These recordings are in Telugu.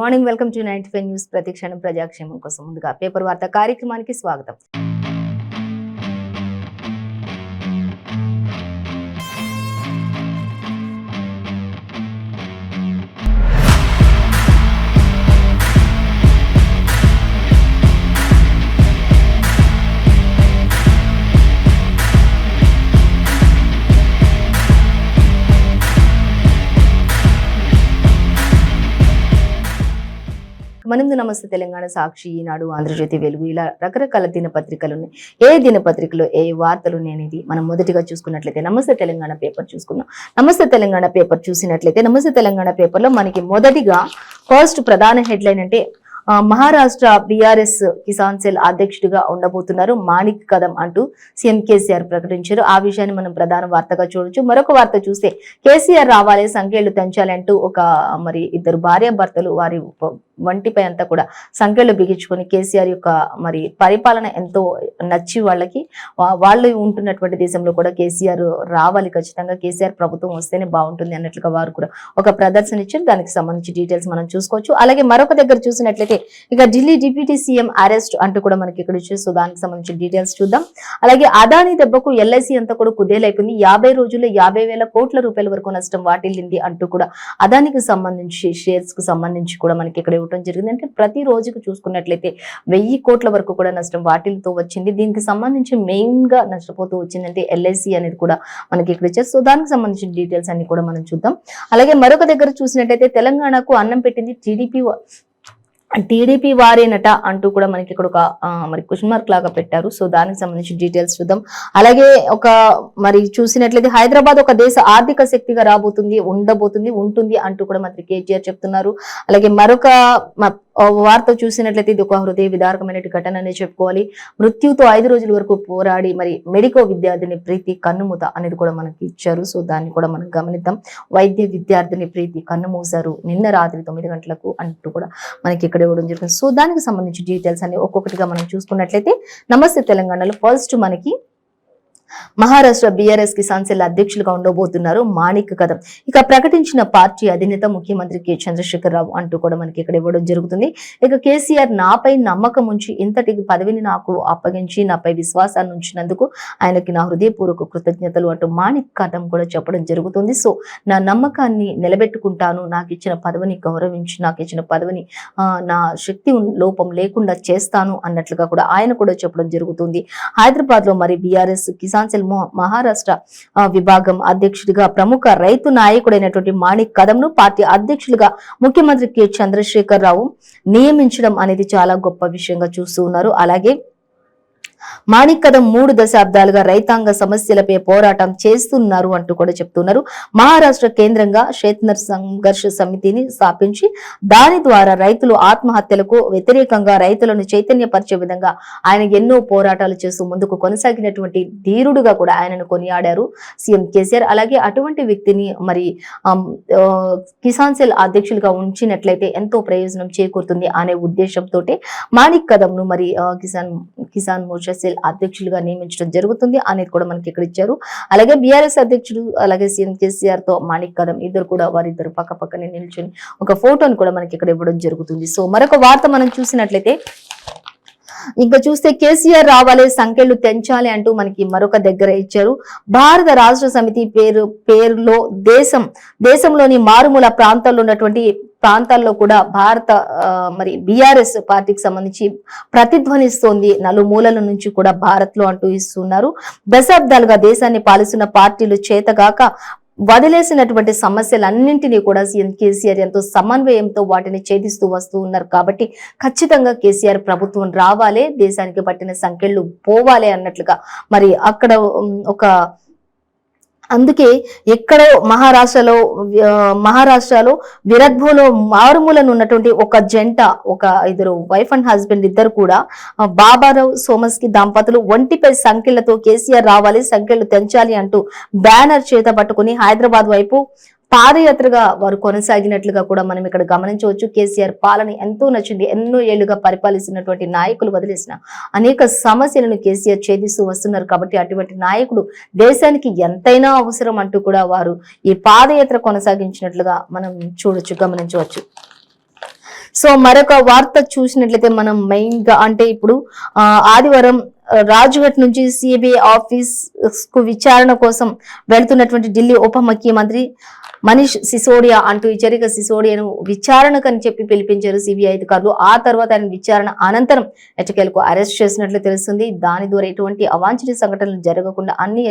Morning, welcome to 95 news. ప్రతిక్షణం ప్రజాక్షేమం కోసం ముందుగా పేపర్ వార్త కార్యక్రమానికి స్వాగతం. మనము నమస్తే తెలంగాణ, సాక్షి, ఈనాడు, ఆంధ్రజ్యోతి, వెలుగు ఇలా రకరకాల దినపత్రికలు ఉన్నాయి. ఏ దినపత్రికలో ఏ వార్తలు అనేది మనం మొదటిగా చూసుకున్నట్లయితే నమస్తే తెలంగాణ పేపర్ చూసుకుందాం. నమస్తే తెలంగాణ పేపర్ చూసినట్లయితే నమస్తే తెలంగాణ పేపర్లో మనకి మొదటిగా ఫస్ట్ ప్రధాన హెడ్లైన్ అంటే మహారాష్ట్ర బీఆర్ఎస్ కిసాన్ సెల్ అధ్యక్షుడిగా ఉండబోతున్నారు మాణిక్ కదం అంటూ సీఎం కేసీఆర్ ప్రకటించారు. ఆ విషయాన్ని మనం ప్రధాన వార్తగా చూడొచ్చు. మరొక వార్త చూస్తే కేసీఆర్ రావాలి, సంఖ్యలు తెంచాలి అంటూ ఒక ఇద్దరు భార్యాభర్తలు వారి వంటిపై అంతా కూడా సంఖ్యలు బిగించుకొని కేసీఆర్ యొక్క పరిపాలన ఎంతో నచ్చి వాళ్ళు ఉంటున్నటువంటి దేశంలో కూడా కేసీఆర్ రావాలి, ఖచ్చితంగా కేసీఆర్ ప్రభుత్వం వస్తేనే బాగుంటుంది అన్నట్లుగా వారు కూడా ఒక ప్రదర్శన ఇచ్చారు. దానికి సంబంధించి డీటెయిల్స్ మనం చూసుకోవచ్చు. అలాగే మరొక దగ్గర చూసినట్లయితే ఇక ఢిల్లీ డిప్యూటీ సీఎం అరెస్ట్ అంటూ కూడా మనకి ఇక్కడ ఇచ్చేసి దానికి సంబంధించిన డీటెయిల్స్ చూద్దాం. అలాగే అదానీ దెబ్బకు ఎల్ఐసి అంతా కూడా కుదేలైపోయింది. 50 రోజుల్లో 50,000 కోట్ల రూపాయల వరకు నష్టం వాటిల్లింది అంటూ కూడా అదానికి సంబంధించి షేర్స్ కు సంబంధించి కూడా మనకి ఇక్కడ ఇవ్వడం జరిగింది. అంటే ప్రతి రోజుకు చూసుకున్నట్లయితే 1000 కోట్ల వరకు కూడా నష్టం వాటిల్తో వచ్చింది. దీనికి సంబంధించి మెయిన్ గా నష్టపోతూ వచ్చిందంటే ఎల్ఐసి అనేది కూడా మనకి ఇక్కడ ఇచ్చారు. సో దానికి సంబంధించిన డీటెయిల్స్ అన్ని కూడా మనం చూద్దాం. అలాగే మరొక దగ్గర చూసినట్టయితే తెలంగాణకు అన్నం పెట్టింది టీడీపీ వారేనట అంటూ కూడా మనకి ఇక్కడ ఒక క్వశ్చన్ మార్క్ లాగా పెట్టారు. సో దానికి సంబంధించిన డీటెయిల్స్ చూద్దాం. అలాగే చూసినట్లయితే హైదరాబాద్ ఒక దేశ ఆర్థిక శక్తిగా ఉంటుంది అంటూ కూడా మంత్రి కేటీఆర్ చెప్తున్నారు. అలాగే మరొక వార్త చూసినట్లయితే ఇది ఒక హృదయ విదారకమైన ఘటన అనే చెప్పుకోవాలి. మృత్యుతో 5 రోజుల వరకు పోరాడి మెడికో విద్యార్థిని ప్రీతి కన్నుమూత అనేది కూడా మనకి ఇచ్చారు. సో దాన్ని కూడా మనం గమనిద్దాం. వైద్య విద్యార్థిని ప్రీతి కన్నుమూసారు నిన్న రాత్రి 9 గంటలకు అంటూ కూడా మనకి ఇక్కడ ఇవ్వడం జరిగింది. సో దానికి సంబంధించి డీటెయిల్స్ అన్ని ఒక్కొక్కటిగా మనం చూసుకున్నట్లయితే నమస్తే తెలంగాణలో ఫస్ట్ మనకి మహారాష్ట్ర బీఆర్ఎస్ కిసాన్ సెల్ అధ్యక్షులుగా ఉండబోతున్నారు మాణిక్ కదం. ఇక ప్రకటించిన పార్టీ అధినేత ముఖ్యమంత్రి కె చంద్రశేఖర్ రావు అంటూ కూడా మనకి ఇక్కడ ఇవ్వడం జరుగుతుంది. ఇక కేసీఆర్ నాపై నమ్మకం ఉంచి ఇంతటి పదవిని నాకు అప్పగించి నాపై విశ్వాసాన్ని ఉంచినందుకు ఆయనకి నా హృదయపూర్వక కృతజ్ఞతలు అంటూ మాణిక్ కదం కూడా చెప్పడం జరుగుతుంది. సో నా నమ్మకాన్ని నిలబెట్టుకుంటాను, నాకు ఇచ్చిన పదవిని గౌరవించి నాకు ఇచ్చిన పదవిని నా శక్తి లోపం లేకుండా చేస్తాను అన్నట్లుగా కూడా ఆయన కూడా చెప్పడం జరుగుతుంది. హైదరాబాద్ లో బీఆర్ఎస్ కిసాన్ సెల్ మహారాష్ట్ర విభాగం అధ్యక్షుడిగా ప్రముఖ రైతు నాయకుడైనటువంటి మాణిక్ కదంను పార్టీ అధ్యక్షులుగా ముఖ్యమంత్రి కె చంద్రశేఖర్ రావు నియమించడం అనేది చాలా గొప్ప విషయంగా చూస్తూ ఉన్నారు. అలాగే మాణిక్ కదం 3 దశాబ్దాలుగా రైతాంగ సమస్యలపై పోరాటం చేస్తున్నారు అంటూ కూడా చెప్తున్నారు. మహారాష్ట్ర కేంద్రంగా క్షేత్ర సంఘర్ష సమితిని స్థాపించి దాని ద్వారా రైతులు ఆత్మహత్యలకు వ్యతిరేకంగా రైతులను చైతన్యపరిచే విధంగా ఆయన ఎన్నో పోరాటాలు చేస్తూ ముందుకు కొనసాగినటువంటి ధీరుడుగా కూడా ఆయనను కొనియాడారు సీఎం కేసీఆర్. అలాగే అటువంటి వ్యక్తిని కిసాన్ సెల్ అధ్యక్షులుగా ఉంచినట్లయితే ఎంతో ప్రయోజనం చేకూరుతుంది అనే ఉద్దేశంతో మాణిక్ కదంను కిసాన్ మోర్చా సెల్ అధ్యక్షులుగా నియమించడం జరుగుతుంది అనేది కూడా మనకి ఇక్కడ ఇచ్చారు. అలాగే బీఆర్ఎస్ అధ్యక్షుడు అలాగే సీఎం కేసీఆర్ తో మాణిక్ కదం ఇద్దరు కూడా వారిద్దరు పక్క పక్కనే నిల్చొని ఒక ఫోటోని కూడా మనకి ఇక్కడ ఇవ్వడం జరుగుతుంది. సో మరొక వార్త మనం చూసినట్లయితే ఇంకా చూస్తే కేసీఆర్ రావాలి, సంఖ్యలు తెంచాలి అంటూ మనకి మరొక దగ్గర ఇచ్చారు. భారత రాష్ట్ర సమితి పేరులో దేశంలోని మారుమూల ప్రాంతాల్లో ఉన్నటువంటి ప్రాంతాల్లో కూడా భారత బీఆర్ఎస్ పార్టీకి సంబంధించి ప్రతిధ్వనిస్తోంది. నలుమూలల నుంచి కూడా భారత్ లో అంటూ ఇస్తున్నారు. దశాబ్దాలుగా దేశాన్ని పాలిస్తున్న పార్టీలు చేతగాక వదిలేసినటువంటి సమస్యలన్నింటినీ కూడా సీఎం కేసీఆర్ ఎంతో సమన్వయంతో వాటిని ఛేదిస్తూ వస్తూ ఉన్నారు. కాబట్టి ఖచ్చితంగా కేసీఆర్ ప్రభుత్వం రావాలి, దేశానికి పట్టిన సంఖ్యలు పోవాలి అన్నట్లుగా అక్కడ ఒక అందుకే ఎక్కడో మహారాష్ట్రలో విరద్భూలో మారుమూలను ఉన్నటువంటి ఒక జంట, ఒక ఇద్దరు వైఫ్ అండ్ హస్బెండ్ ఇద్దరు కూడా బాబారావు సోమస్కి దంపతులు ఒంటిపై సంఖ్యలతో కేసీఆర్ రావాలి, సంఖ్యలు తెంచాలి అంటూ బ్యానర్ చేత పట్టుకుని హైదరాబాద్ వైపు పాదయాత్రగా వారు కొనసాగినట్లుగా కూడా మనం ఇక్కడ గమనించవచ్చు. కేసీఆర్ పాలన ఎంతో నచ్చింది. ఎన్నో ఏళ్లుగా పరిపాలిస్తున్నటువంటి నాయకులు వదిలేసిన అనేక సమస్యలను కేసీఆర్ ఛేదిస్తూ వస్తున్నారు. కాబట్టి అటువంటి నాయకుడు దేశానికి ఎంతైనా అవసరం అంటూ కూడా వారు ఈ పాదయాత్ర కొనసాగించినట్లుగా మనం గమనించవచ్చు. సో మరొక వార్త చూసినట్లయితే మనం మెయిన్ గా అంటే ఇప్పుడు ఆదివారం రాజ్ఘాట్ నుంచి సిబిఐ ఆఫీస్ కు విచారణ కోసం వెళ్తున్నటువంటి ఢిల్లీ ఉప ముఖ్యమంత్రి మనీష్ సిసోడియా అంటూ ఇచ్చరిక సిసోడియాను విచారణకు అని చెప్పి పిలిపించారు సిబిఐ అధికారులు. ఆ తర్వాత ఆయన విచారణ అనంతరం ఎట్టకేలకు అరెస్ట్ చేసినట్లు తెలుస్తుంది. దాని ద్వారా ఎటువంటి అవాంఛనీయ సంఘటనలు జరగకుండా అన్ని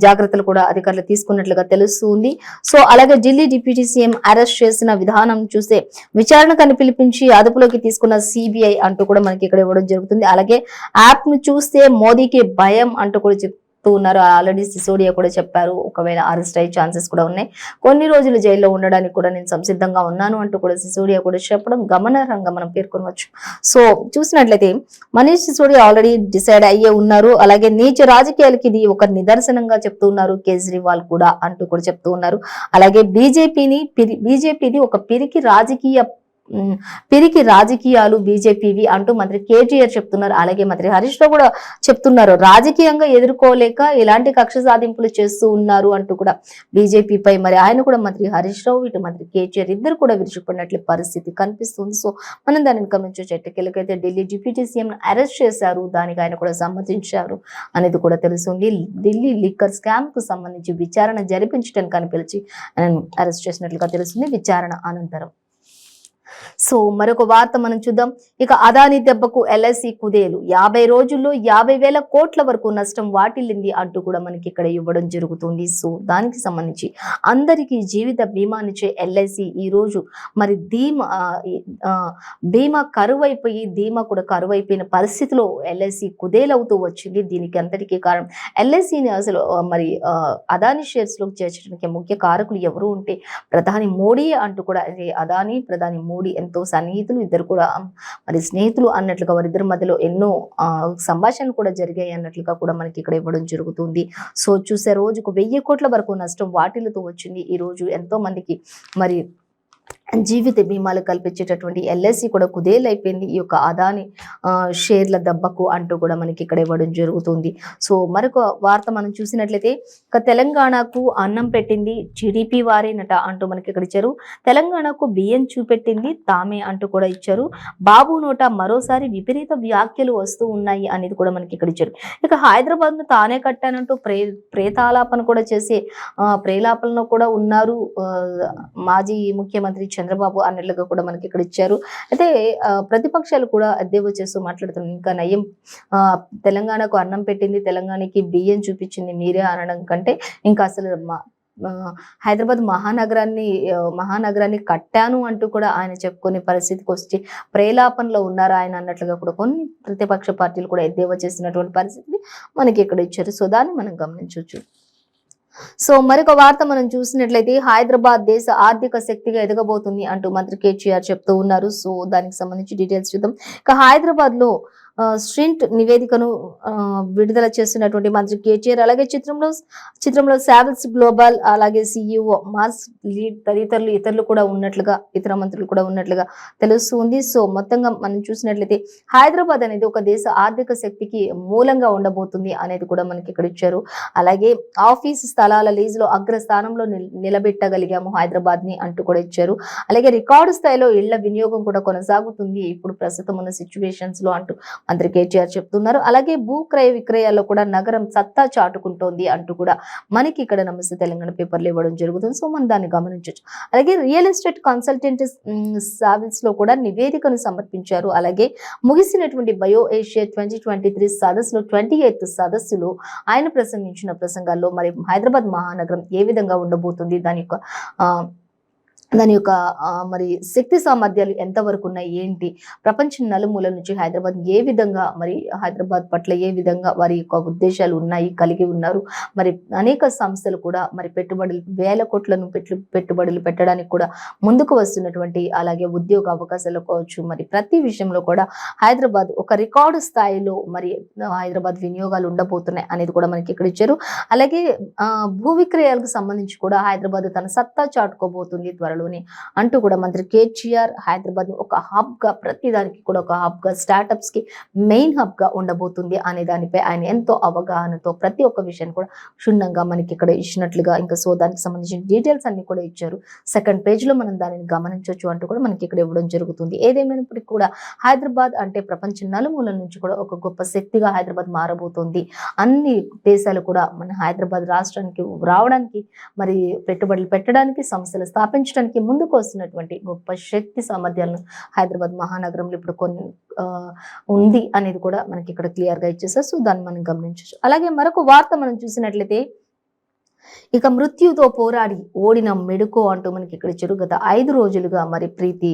జాగ్రత్తలు కూడా అధికారులు తీసుకున్నట్లుగా తెలుస్తుంది. సో అలాగే ఢిల్లీ డిప్యూటీ సీఎం అరెస్ట్ చేసిన విధానం చూస్తే విచారణకు అని పిలిపించి అదుపులోకి తీసుకున్న సిబిఐ అంటూ కూడా మనకి ఇక్కడ ఇవ్వడం జరుగుతుంది. అలాగే యాప్ ను చూస్తే మోదీకి భయం అంటూ కూడా ఉన్నారు. ఆల్రెడీ సిసోడియా కూడా చెప్పారు ఒకవేళ అరెస్ట్ అయ్యే ఛాన్సెస్ కూడా ఉన్నాయి, కొన్ని రోజులు జైల్లో ఉండడానికి కూడా నేను సంసిద్ధంగా ఉన్నాను అంటూ కూడా సిసోడియా కూడా చెప్పడం గమనార్హంగా మనం పేర్కొనవచ్చు. సో చూసినట్లయితే మనీష్ సిసోడియా ఆల్రెడీ డిసైడ్ అయ్యే ఉన్నారు. అలాగే నీచ రాజకీయాలకి ఇది ఒక నిదర్శనంగా చెప్తూ ఉన్నారు కేజ్రీవాల్ కూడా అంటూ కూడా చెప్తూ ఉన్నారు. అలాగే బీజేపీది ఒక పిరికి రాజకీయాలు బీజేపీవి అంటూ మంత్రి కేటీఆర్ చెప్తున్నారు. అలాగే మంత్రి హరీష్ రావు కూడా చెప్తున్నారు రాజకీయంగా ఎదుర్కోలేక ఇలాంటి కక్ష సాధింపులు చేస్తూ ఉన్నారు అంటూ కూడా బీజేపీపై మరి ఆయన కూడా మంత్రి హరీష్ రావు ఇటు మంత్రి కేటీఆర్ ఇద్దరు కూడా విరుచుకున్నట్లు పరిస్థితి కనిపిస్తుంది. సో మనం దానిని గమనించే ఎట్టకేలకైతే ఢిల్లీ డిప్యూటీ సీఎం అరెస్ట్ చేశారు, దానికి ఆయన కూడా సమ్మతించారు అనేది కూడా తెలుస్తుంది. ఢిల్లీ లిక్కర్ స్కామ్ కు సంబంధించి విచారణ జరిపించడానికి అని పిలిచి ఆయన అరెస్ట్ చేసినట్లుగా తెలుస్తుంది విచారణ అనంతరం. సో మరొక వార్త మనం చూద్దాం. ఇక అదానీ దెబ్బకు ఎల్ఐసి కుదేలు 50 రోజుల్లో 50,000 కోట్ల వరకు నష్టం వాటిల్లింది అంటూ కూడా మనకి ఇక్కడ ఇవ్వడం జరుగుతుంది. సో దానికి సంబంధించి అందరికీ జీవిత బీమానిచ్చే ఎల్ఐసి ఈ రోజు మరి బీమా కరువైపోయి ధీమా కూడా కరువైపోయిన పరిస్థితిలో ఎల్ఐసి కుదేలవుతూ వచ్చింది. దీనికి అంతటికీ కారణం ఎల్ఐసిని అసలు మరి అదానీ షేర్స్ లోకి చేర్చడానికి ముఖ్య కారకులు ఎవరు ఉంటే ప్రధాని మోడీ అంటూ కూడా అదానీ ప్రధాని మోడీ ఎంతో సన్నిహితులు, ఇద్దరు కూడా మరి స్నేహితులు అన్నట్లుగా వారిద్దరి మధ్యలో ఎన్నో సంభాషణలు కూడా జరిగాయి అన్నట్లుగా కూడా మనకి ఇక్కడ ఇవ్వడం జరుగుతుంది. సో చూసే రోజుకు 1000 కోట్ల వరకు నష్టం వాటిల్లుతూ వచ్చింది. ఈ రోజు ఎంతో మందికి మరి జీవిత బీమాలు కల్పించేటటువంటి ఎల్ఐసి కూడా కుదేలైపోయింది ఈ యొక్క అదాని షేర్ల దెబ్బకు అంటూ కూడా మనకి ఇక్కడ ఇవ్వడం జరుగుతుంది. సో మరొక వార్త మనం చూసినట్లయితే ఇక తెలంగాణకు అన్నం పెట్టింది జిడిపి వారేనట అంటూ మనకి ఇక్కడ ఇచ్చారు. తెలంగాణకు బియ్యం చూపెట్టింది తామే అంటూ కూడా ఇచ్చారు. బాబు నోట మరోసారి విపరీత వ్యాఖ్యలు వస్తూ ఉన్నాయి అనేది కూడా మనకి ఇక్కడ ఇచ్చారు. ఇక హైదరాబాద్ ను తానే కట్టానంటూ ప్రేతాలాపన కూడా చేసే ప్రేలాపనలో కూడా ఉన్నారు మాజీ ముఖ్యమంత్రి చంద్రబాబు అన్నట్లుగా కూడా మనకి ఇక్కడ ఇచ్చారు. అయితే ప్రతిపక్షాలు కూడా ఎద్దేవా చేస్తూ మాట్లాడుతున్నారు. ఇంకా నయం తెలంగాణకు అన్నం పెట్టింది తెలంగాణకి బియ్యం చూపించింది మీరే అనడం కంటే ఇంకా అసలు హైదరాబాద్ మహానగరాన్ని కట్టాను అంటూ కూడా ఆయన చెప్పుకునే పరిస్థితికి వచ్చి ప్రేలాపనలో ఉన్నారు ఆయన అన్నట్లుగా కూడా కొన్ని ప్రతిపక్ష పార్టీలు కూడా ఎద్దేవా చేసినటువంటి పరిస్థితిని మనకి ఇక్కడ ఇచ్చారు. సో దాన్ని మనం గమనించవచ్చు. సో మరొక వార్త మనం చూసినట్లయితే హైదరాబాద్ దేశ ఆర్థిక శక్తిగా ఎదగబోతుంది అంటూ మంత్రి కేటీఆర్ చెప్తూ ఉన్నారు. సో దానికి సంబంధించి డీటెయిల్స్ చూద్దాం. ఇక హైదరాబాద్ లో స్ట్రింట్ నివేదికను విడుదల చేస్తున్నటువంటి మంత్రి కేటీఆర్ అలాగే చిత్రంలో సావెల్స్ గ్లోబల్ అలాగే సిఇఓ మార్స్ లీడ్ తదితరులు ఇతరులు కూడా ఉన్నట్లుగా ఇతర మంత్రులు కూడా ఉన్నట్లుగా తెలుస్తుంది. సో మొత్తంగా మనం చూసినట్లయితే హైదరాబాద్ అనేది ఒక దేశ ఆర్థిక శక్తికి మూలంగా ఉండబోతుంది అనేది కూడా మనకి ఇక్కడ ఇచ్చారు. అలాగే ఆఫీస్ స్థలాల లీజులో అగ్రస్థానంలో నిలబెట్టగలిగాము హైదరాబాద్ ని అంటూ కూడా ఇచ్చారు. అలాగే రికార్డు స్థాయిలో ఇళ్ల వినియోగం కూడా కొనసాగుతుంది ఇప్పుడు ప్రస్తుతం ఉన్న సిచ్యువేషన్స్ లో అంటూ మంత్రి కేటీఆర్ చెప్తున్నారు. అలాగే భూ క్రయ విక్రయాల్లో కూడా నగరం సత్తా చాటుకుంటోంది అంటూ కూడా మనకి ఇక్కడ నమస్తే తెలంగాణ పేపర్లు ఇవ్వడం జరుగుతుంది. సో మనం దాన్ని గమనించవచ్చు. అలాగే రియల్ ఎస్టేట్ కన్సల్టెంట్ సావిల్స్ లో కూడా నివేదికను సమర్పించారు. అలాగే ముగిసినటువంటి బయో ఏషియా 2023 సదస్సులో 28th సదస్సులో ఆయన ప్రసంగించిన ప్రసంగాల్లో మరి హైదరాబాద్ మహానగరం ఏ విధంగా ఉండబోతుంది, దాని యొక్క మరి శక్తి సామర్థ్యాలు ఎంతవరకు ఉన్నాయి ఏంటి, ప్రపంచం నలుమూల నుంచి హైదరాబాద్ ఏ విధంగా మరి హైదరాబాద్ పట్ల ఏ విధంగా వారి యొక్క ఉద్దేశాలు ఉన్నాయి కలిగి ఉన్నారు. మరి అనేక సంస్థలు కూడా మరి వేల కోట్లను పెట్టుబడులు పెట్టడానికి కూడా ముందుకు వస్తున్నటువంటి అలాగే ఉద్యోగ అవకాశాలు కావచ్చు మరి ప్రతి విషయంలో కూడా హైదరాబాద్ ఒక రికార్డు స్థాయిలో మరి హైదరాబాద్ వినియోగాలు ఉండబోతున్నాయి అనేది కూడా మనకి ఇక్కడ ఇచ్చారు. అలాగే భూ విక్రయాలకు సంబంధించి కూడా హైదరాబాద్ తన సత్తా చాటుకోబోతుంది త్వరలో జిల్లాలోని అంటూ కూడా మంత్రి కేటీఆర్ హైదరాబాద్ ఒక హబ్ గా, ప్రతి దానికి కూడా ఒక హబ్ గా, స్టార్టప్స్ కి మెయిన్ హబ్ గా ఉండబోతుంది అనే దానిపై ఆయన ఎంతో అవగాహనతో ప్రతి ఒక్క విషయాన్ని కూడా క్షుణ్ణంగా మనకి ఇక్కడ ఇచ్చినట్లుగా, ఇంకా సో దానికి సంబంధించిన డీటెయిల్స్ అన్ని కూడా ఇచ్చారు. సెకండ్ పేజ్ లో మనం దానిని గమనించవచ్చు అంటూ కూడా మనకి ఇక్కడ ఇవ్వడం జరుగుతుంది. ఏదేమైనప్పటికీ కూడా హైదరాబాద్ అంటే ప్రపంచం నలుమూలల నుంచి కూడా ఒక గొప్ప శక్తిగా హైదరాబాద్ మారబోతోంది. అన్ని దేశాలు కూడా మన హైదరాబాద్ రాష్ట్రానికి రావడానికి, మరి పెట్టుబడులు పెట్టడానికి, సంస్థలు స్థాపించడానికి ముందుకు వస్తున్నటువంటి గొప్ప శక్తి సామర్థ్యాలను హైదరాబాద్ మహానగరంలో ఇప్పుడు కొన్ని ఉంది అనేది కూడా మనకి ఇక్కడ క్లియర్ గా ఇచ్చేసారు. సో దాన్ని మనం గమనించవచ్చు. అలాగే మరొక వార్త మనం చూసినట్లయితే, ఇక మృత్యుతో పోరాడి ఓడిన మెడుకో అంటూ మనకి ఇక్కడ ఇచ్చారు. గత 5 రోజులుగా మరి ప్రీతి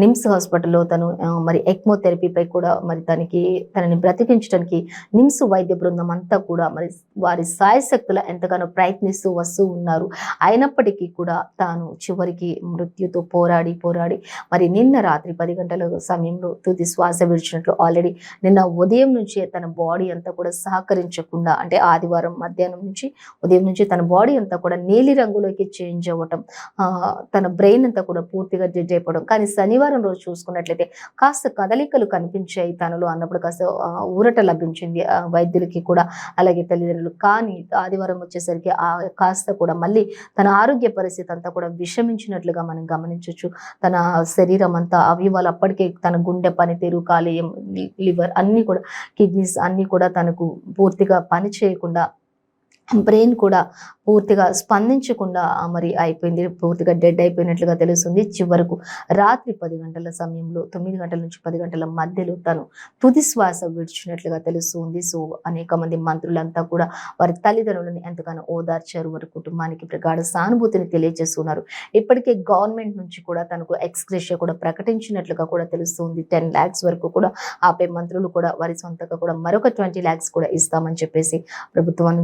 నిమ్స్ హాస్పిటల్లో తను మరి ఎక్మో థెరపీపై కూడా మరి తనని బ్రతికించడానికి నిమ్స్ వైద్య బృందం అంతా కూడా మరి వారి సాయశక్తుల ఎంతగానో ప్రయత్నిస్తూ వస్తూ ఉన్నారు. అయినప్పటికీ కూడా తాను చివరికి మృత్యుతో పోరాడి మరి నిన్న రాత్రి 10 గంటల సమయంలో తుది శ్వాస విడిచినట్లు ఆల్రెడీ నిన్న ఉదయం నుంచే తన బాడీ అంతా కూడా సహకరించకుండా, అంటే ఆదివారం మధ్యాహ్నం నుంచి ఉదయం నుంచి తన బాడీ అంతా కూడా నీలి రంగులోకి చేంజ్ అవ్వటం, తన బ్రెయిన్ అంతా కూడా పూర్తిగా డెడ్ అయిపోవడం. కానీ శనివారం రోజు చూసుకున్నట్లయితే కాస్త కదలికలు కనిపించాయి తనలో అన్నప్పుడు కాస్త ఊరట లభించింది వైద్యులకి కూడా, అలాగే తల్లిదండ్రులు. కానీ ఆదివారం వచ్చేసరికి కాస్త కూడా మళ్ళీ తన ఆరోగ్య పరిస్థితి అంతా కూడా విషమించినట్లుగా మనం గమనించవచ్చు. తన శరీరం అంతా అవయవాలు అప్పటికే తన గుండె పనితీరు, కాలేయం, లివర్ అన్ని కూడా, కిడ్నీస్ అన్ని కూడా తనకు పూర్తిగా పని చేయకుండా, బ్రెయిన్ కూడా పూర్తిగా స్పందించకుండా మరి అయిపోయింది, పూర్తిగా డెడ్ అయిపోయినట్లుగా తెలుస్తుంది. చివరకు రాత్రి 10 గంటల సమయంలో, 9 గంటల నుంచి 10 గంటల మధ్యలో తను తుది శ్వాస విడిచినట్లుగా తెలుస్తుంది. సో అనేక మంది మంత్రులంతా కూడా వారి తల్లిదండ్రులను ఎంతగానో ఓదార్చారు, వారి కుటుంబానికి ప్రగాఢ సానుభూతిని తెలియజేస్తున్నారు. ఇప్పటికే గవర్నమెంట్ నుంచి కూడా తనకు ఎక్స్గ్రేషియా కూడా ప్రకటించినట్లుగా కూడా తెలుస్తుంది. 10 lakhs వరకు కూడా, ఆపై మంత్రులు కూడా వారి సొంతంగా కూడా మరొక 20 lakhs కూడా ఇస్తామని చెప్పేసి ప్రభుత్వం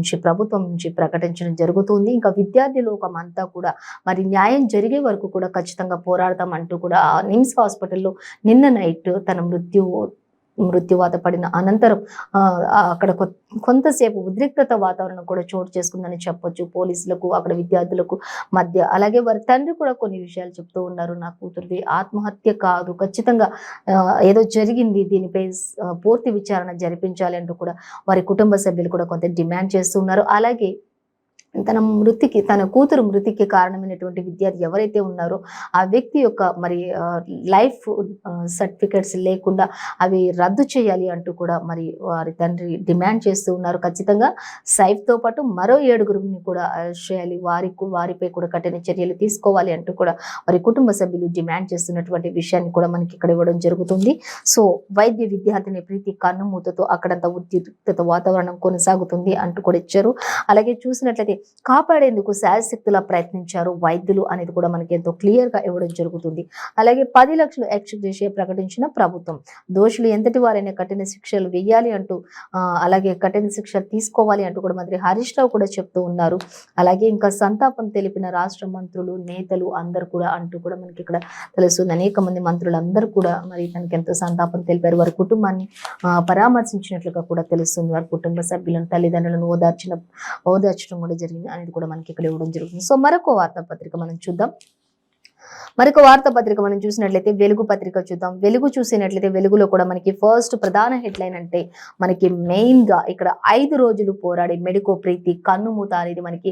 నుంచి ప్రకటించడం జరుగుతుంది. ఇంకా విద్యార్థి లోకం అంతా కూడా మరి న్యాయం జరిగే వరకు కూడా ఖచ్చితంగా పోరాడతాం అంటూ కూడా నిమ్స్ హాస్పిటల్లో నిన్న నైట్ తన మృత్యువాత పడిన అనంతరం అక్కడ కొంతసేపు ఉద్రిక్తత వాతావరణం కూడా చోటు చేసుకుందని చెప్పొచ్చు. పోలీసులకు, అక్కడ విద్యార్థులకు మధ్య. అలాగే వారి తండ్రి కూడా కొన్ని విషయాలు చెప్తూ ఉన్నారు. నా కూతురిది ఆత్మహత్య కాదు, ఖచ్చితంగా ఏదో జరిగింది, దీనిపై పూర్తి విచారణ జరిపించాలి అంటూ కూడా వారి కుటుంబ సభ్యులు కూడా కొంత డిమాండ్ చేస్తున్నారు. అలాగే తన కూతురు మృతికి కారణమైనటువంటి విద్యార్థి ఎవరైతే ఉన్నారో ఆ వ్యక్తి యొక్క మరి లైఫ్ సర్టిఫికెట్స్ లేకుండా అవి రద్దు చేయాలి అంటూ కూడా మరి వారి తండ్రి డిమాండ్ చేస్తూ ఉన్నారు. ఖచ్చితంగా సైఫ్తో పాటు మరో 7గురిని కూడా అరెస్ట్ చేయాలి, వారిపై కూడా కఠిన చర్యలు తీసుకోవాలి అంటూ కూడా వారి కుటుంబ సభ్యులు డిమాండ్ చేస్తున్నటువంటి విషయాన్ని కూడా మనకి ఇక్కడ ఇవ్వడం జరుగుతుంది. సో వైద్య విద్యార్థిని ప్రీతి కన్నుమూతతో అక్కడంతా ఉద్రిక్తత వాతావరణం కొనసాగుతుంది అంటూ కూడా ఇచ్చారు. అలాగే చూసినట్లయితే కాపాడేందుకు శాయశక్తులా ప్రయత్నించారు వైద్యులు అనేది కూడా మనకి ఎంతో క్లియర్ గా ఇవ్వడం జరుగుతుంది. అలాగే 10 లక్షలు ఎక్స్గ్రేషియా ప్రకటించిన ప్రభుత్వం, దోషులు ఎంతటి వారైనా కఠిన శిక్షలు వేయాలి అంటూ, అలాగే కఠిన శిక్ష తీసుకోవాలి అంటూ కూడా మంత్రి హరీష్ రావు కూడా చెప్తూ ఉన్నారు. అలాగే ఇంకా సంతాపం తెలిపిన రాష్ట్ర మంత్రులు, నేతలు అందరూ కూడా అంటూ కూడా మనకి ఇక్కడ తెలుస్తుంది. అనేక మంది మంత్రులు అందరూ కూడా మరి తనకి ఎంతో సంతాపం తెలిపారు. వారి కుటుంబాన్ని పరామర్శించినట్లుగా కూడా తెలుస్తుంది. వారి కుటుంబ సభ్యులను, తల్లిదండ్రులను ఓదార్చడం కూడా జరిగింది అనేది కూడా మనకి ఇక్కడ ఇవ్వడం జరుగుతుంది. సో మరొక వార్తాపత్రిక మనం చూద్దాం. మరొక వార్తాపత్రిక మనం చూసినట్లయితే వెలుగు పత్రిక చూద్దాం. వెలుగు చూసినట్లయితే వెలుగులో కూడా మనకి ఫస్ట్ ప్రధాన హెడ్లైన్ అంటే మనకి మెయిన్ గా ఇక్కడ 5 రోజులు పోరాడి మెడికో ప్రీతి కన్నుమూత అనేది మనకి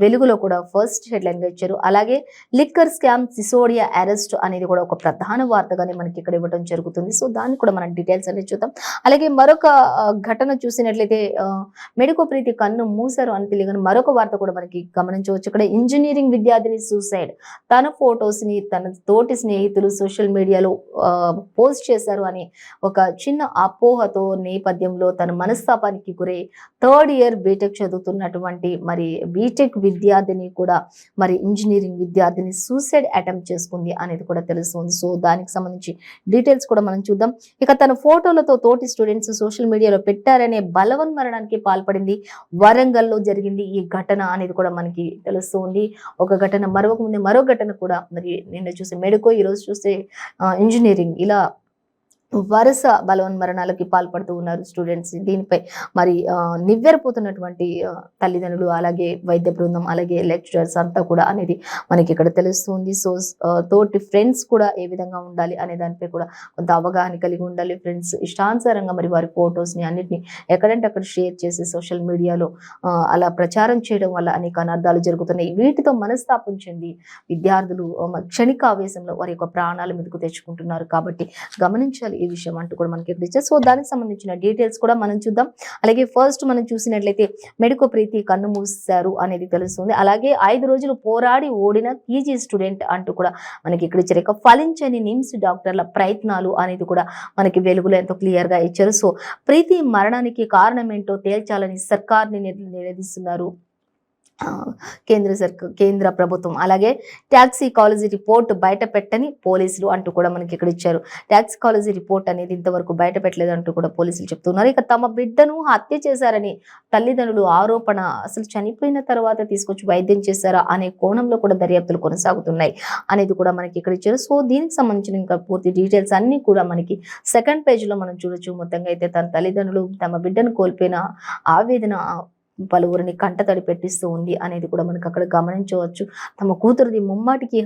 వెలుగులో కూడా ఫస్ట్ హెడ్లైన్ గా ఇచ్చారు. అలాగే లిక్కర్ స్కామ్ సిసోడియా అరెస్ట్ అనేది కూడా ఒక ప్రధాన వార్తగానే మనకి ఇక్కడ ఇవ్వడం జరుగుతుంది. సో దాన్ని కూడా మనం డీటెయిల్స్ అనేది చూద్దాం. అలాగే మరొక ఘటన చూసినట్లయితే మెడికో ప్రీతి కన్ను మూసారు అని తెలియని మరొక వార్త కూడా మనకి గమనించవచ్చు. ఇక్కడ ఇంజనీరింగ్ విద్యార్థిని సూసైడ్, తన ఫోటోస్ ని తన తోటి స్నేహితులు సోషల్ మీడియాలో పోస్ట్ చేశారు అని ఒక చిన్న అపోహతో నేపథ్యంలో తన మనస్తాపానికి గురై 3rd ఇయర్ బీటెక్ చదువుతున్నటువంటి మరి బీటెక్ విద్యార్థిని కూడా మరి ఇంజనీరింగ్ విద్యార్థిని సూసైడ్ అటెంప్ట్ చేసుకుంది అనేది కూడా తెలుస్తుంది. సో దానికి సంబంధించి డీటెయిల్స్ కూడా మనం చూద్దాం. ఇక తన ఫోటోలతో తోటి స్టూడెంట్స్ సోషల్ మీడియాలో పెట్టారనే బలవన్మరణానికి పాల్పడింది. వరంగల్లో జరిగింది ఈ ఘటన అనేది కూడా మనకి తెలుస్తుంది. ఒక ఘటన మరో ఘటన కూడా మరి నిన్న చూస్తే మెడికో, ఈ రోజు చూస్తే ఇంజనీరింగ్, ఇలా వరుస బలవన్మరణాలకి పాల్పడుతూ ఉన్నారు స్టూడెంట్స్. దీనిపై మరి నివ్వెరపోతున్నటువంటి తల్లిదండ్రులు, అలాగే వైద్య బృందం, అలాగే లెక్చరర్స్ అంతా కూడా అనేది మనకి ఇక్కడ తెలుస్తుంది. సో తోటి ఫ్రెండ్స్ కూడా ఏ విధంగా ఉండాలి అనే దానిపై కూడా కొంత అవగాహన కలిగి ఉండాలి. ఫ్రెండ్స్ ఇష్టానుసారంగా మరి వారి ఫొటోస్ని అన్నిటిని ఎక్కడంటే అక్కడ షేర్ చేసి సోషల్ మీడియాలో అలా ప్రచారం చేయడం వల్ల అనేక అనర్థాలు జరుగుతున్నాయి. వీటితో మనస్తాపం చెంది విద్యార్థులు క్షణిక ఆవేశంలో వారి యొక్క ప్రాణాల మీదకు తెచ్చుకుంటున్నారు. కాబట్టి గమనించాలి ఈ విషయం అంటూ కూడా మనకి ఇక్కడ ఇచ్చారు. సో దానికి సంబంధించిన డీటెయిల్స్ కూడా మనం చూద్దాం. అలాగే ఫస్ట్ మనం చూసినట్లయితే మెడికో ప్రీతి కన్ను మూసారు అనేది తెలుస్తుంది. అలాగే 5 రోజులు పోరాడి ఓడిన పీజీ స్టూడెంట్ అంటూ కూడా మనకి ఇక్కడ ఇచ్చారు. ఇక ఫలించని నిమ్స్ డాక్టర్ల ప్రయత్నాలు అనేది కూడా మనకి వెలుగులో ఎంతో క్లియర్ గా ఇచ్చారు. సో ప్రీతి మరణానికి కారణం ఏంటో తేల్చాలని సర్కార్ని నిలదీస్తున్నారు కేంద్ర ప్రభుత్వం. అలాగే టాక్సికాలజీ రిపోర్ట్ బయట పెట్టని పోలీసులు అంటూ కూడా మనకి ఇక్కడ ఇచ్చారు. టాక్సికాలజీ రిపోర్ట్ అనేది ఇంతవరకు బయట పెట్టలేదు అంటూ కూడా పోలీసులు చెప్తున్నారు. ఇక తమ బిడ్డను హత్య చేశారని తల్లిదండ్రులు ఆరోపణ, అసలు చనిపోయిన తర్వాత తీసుకొచ్చి వైద్యం చేశారా అనే కోణంలో కూడా దర్యాప్తులు కొనసాగుతున్నాయి అనేది కూడా మనకి ఇక్కడ ఇచ్చారు. సో దీనికి సంబంధించిన ఇంకా పూర్తి డీటెయిల్స్ అన్ని కూడా మనకి సెకండ్ పేజ్ లో మనం చూడొచ్చు. మొత్తంగా అయితే తన తల్లిదండ్రులు తమ బిడ్డను కోల్పోయిన ఆవేదన పలువురిని కంటతడి పెట్టిస్తూ ఉంది అనేది కూడా మనకు అక్కడ గమనించవచ్చు. తమ కూతురుది ముమ్మాటికి